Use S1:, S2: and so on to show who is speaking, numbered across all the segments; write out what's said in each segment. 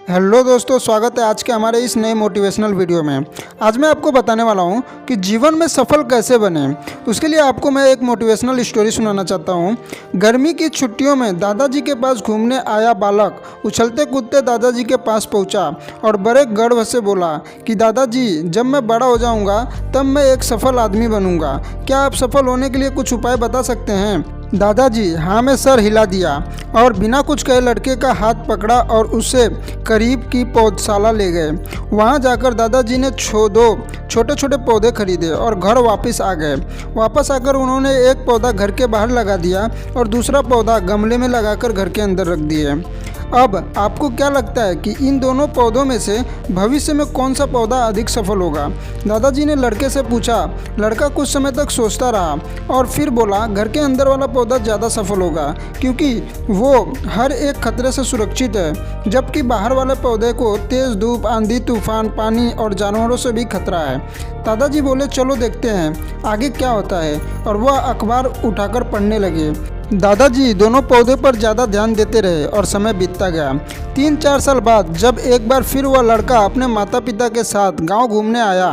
S1: Hello दोस्तों, स्वागत है आज के हमारे इस नए मोटिवेशनल वीडियो में। आज मैं आपको बताने वाला हूं कि जीवन में सफल कैसे बने। उसके लिए आपको मैं एक मोटिवेशनल स्टोरी सुनाना चाहता हूं। गर्मी की छुट्टियों में दादाजी के पास घूमने आया बालक उछलते कूदते दादाजी के पास पहुंचा और बड़े गर्व से बोला कि दादाजी, जब मैं बड़ा हो जाऊंगा तब मैं एक सफल आदमी बनूंगा। क्या आप सफल होने के लिए कुछ उपाय बता सकते हैं? दादाजी हाँ में सर हिला दिया और बिना कुछ कहे लड़के का हाथ पकड़ा और उसे करीब की पौधशाला ले गए। वहाँ जाकर दादाजी ने दो छोटे छोटे पौधे खरीदे और घर वापस आ गए। वापस आकर उन्होंने एक पौधा घर के बाहर लगा दिया और दूसरा पौधा गमले में लगाकर घर के अंदर रख दिए। अब आपको क्या लगता है कि इन दोनों पौधों में से भविष्य में कौन सा पौधा अधिक सफल होगा? दादाजी ने लड़के से पूछा। लड़का कुछ समय तक सोचता रहा और फिर बोला, घर के अंदर वाला पौधा ज़्यादा सफल होगा क्योंकि वो हर एक खतरे से सुरक्षित है, जबकि बाहर वाले पौधे को तेज़ धूप, आंधी, तूफान, पानी और जानवरों से भी खतरा है। दादाजी बोले, चलो देखते हैं आगे क्या होता है, और वह अखबार उठाकर पढ़ने लगे। दादाजी दोनों पौधे पर ज़्यादा ध्यान देते रहे और समय बीतता गया। 3-4 साल बाद जब एक बार फिर वह लड़का अपने माता पिता के साथ गांव घूमने आया,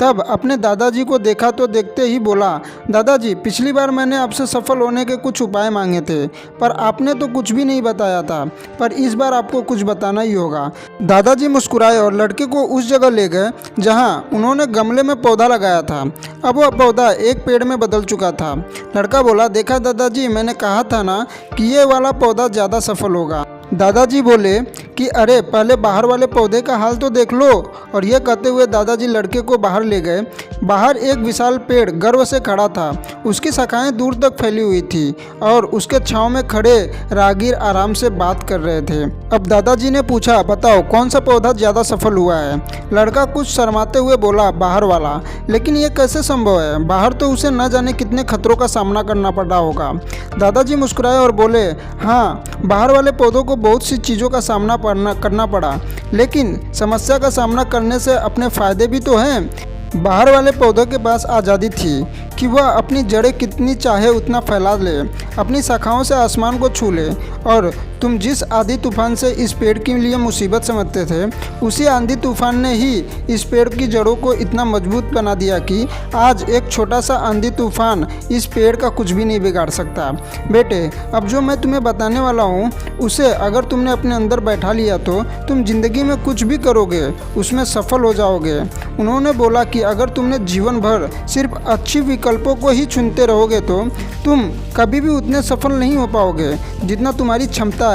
S1: तब अपने दादाजी को देखा तो देखते ही बोला, दादाजी, पिछली बार मैंने आपसे सफल होने के कुछ उपाय मांगे थे, पर आपने तो कुछ भी नहीं बताया था, पर इस बार आपको कुछ बताना ही होगा। दादाजी मुस्कुराए और लड़के को उस जगह ले गए जहां उन्होंने गमले में पौधा लगाया था। अब वह पौधा एक पेड़ में बदल चुका था। लड़का बोला, देखा दादाजी, मैंने कहा था ना कि ये वाला पौधा ज़्यादा सफल होगा। दादाजी बोले कि अरे पहले बाहर वाले पौधे का हाल तो देख लो। और यह कहते हुए दादाजी लड़के को बाहर ले गए। बाहर एक विशाल पेड़ गर्व से खड़ा था। उसकी शाखाएं दूर तक फैली हुई थी और उसके छांव में खड़े राहगीर आराम से बात कर रहे थे। अब दादाजी ने पूछा, बताओ कौन सा पौधा ज़्यादा सफल हुआ है? लड़का कुछ शर्माते हुए बोला, बाहर वाला। लेकिन ये कैसे संभव है? बाहर तो उसे न जाने कितने खतरों का सामना करना पड़ा होगा। दादाजी मुस्कुराए और बोले, हाँ, बाहर वाले पौधों को बहुत सी चीज़ों का सामना करना पड़ा, लेकिन समस्या का सामना करने से अपने फायदे भी तो हैं। बाहर वाले पौधों के पास आज़ादी थी कि वह अपनी जड़ें कितनी चाहे उतना फैला ले, अपनी शाखाओं से आसमान को छू ले। और तुम जिस आंधी तूफान से इस पेड़ के लिए मुसीबत समझते थे, उसी आंधी तूफान ने ही इस पेड़ की जड़ों को इतना मजबूत बना दिया कि आज एक छोटा सा आंधी तूफान इस पेड़ का कुछ भी नहीं बिगाड़ सकता। बेटे, अब जो मैं तुम्हें बताने वाला हूँ उसे अगर तुमने अपने अंदर बैठा लिया तो तुम जिंदगी में कुछ भी करोगे उसमें सफल हो जाओगे। उन्होंने बोला कि अगर तुमने जीवन भर सिर्फ अच्छी विकल्पों को ही चुनते रहोगे तो तुम कभी भी उतने सफल नहीं हो पाओगे जितना तुम्हारी क्षमता है।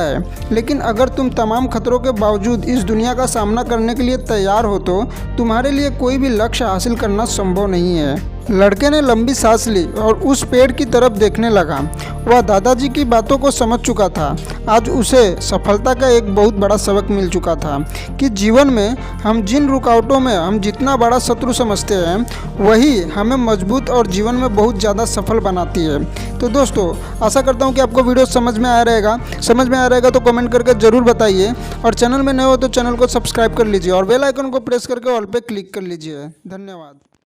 S1: लेकिन अगर तुम तमाम खतरों के बावजूद इस दुनिया का सामना करने के लिए तैयार हो तो तुम्हारे लिए कोई भी लक्ष्य हासिल करना संभव नहीं है। लड़के ने लंबी सांस ली और उस पेड़ की तरफ देखने लगा। वह दादाजी की बातों को समझ चुका था। आज उसे सफलता का एक बहुत बड़ा सबक मिल चुका था कि जीवन में हम जिन रुकावटों में हम जितना बड़ा शत्रु समझते हैं वही हमें मजबूत और जीवन में बहुत ज़्यादा सफल बनाती है। तो दोस्तों, आशा करता हूँ कि आपको वीडियो समझ में आया रहेगा तो कमेंट करके ज़रूर बताइए, और चैनल में नए हो तो चैनल को सब्सक्राइब कर लीजिए और बेल आइकन को प्रेस करके ऑल पे क्लिक कर लीजिए। धन्यवाद।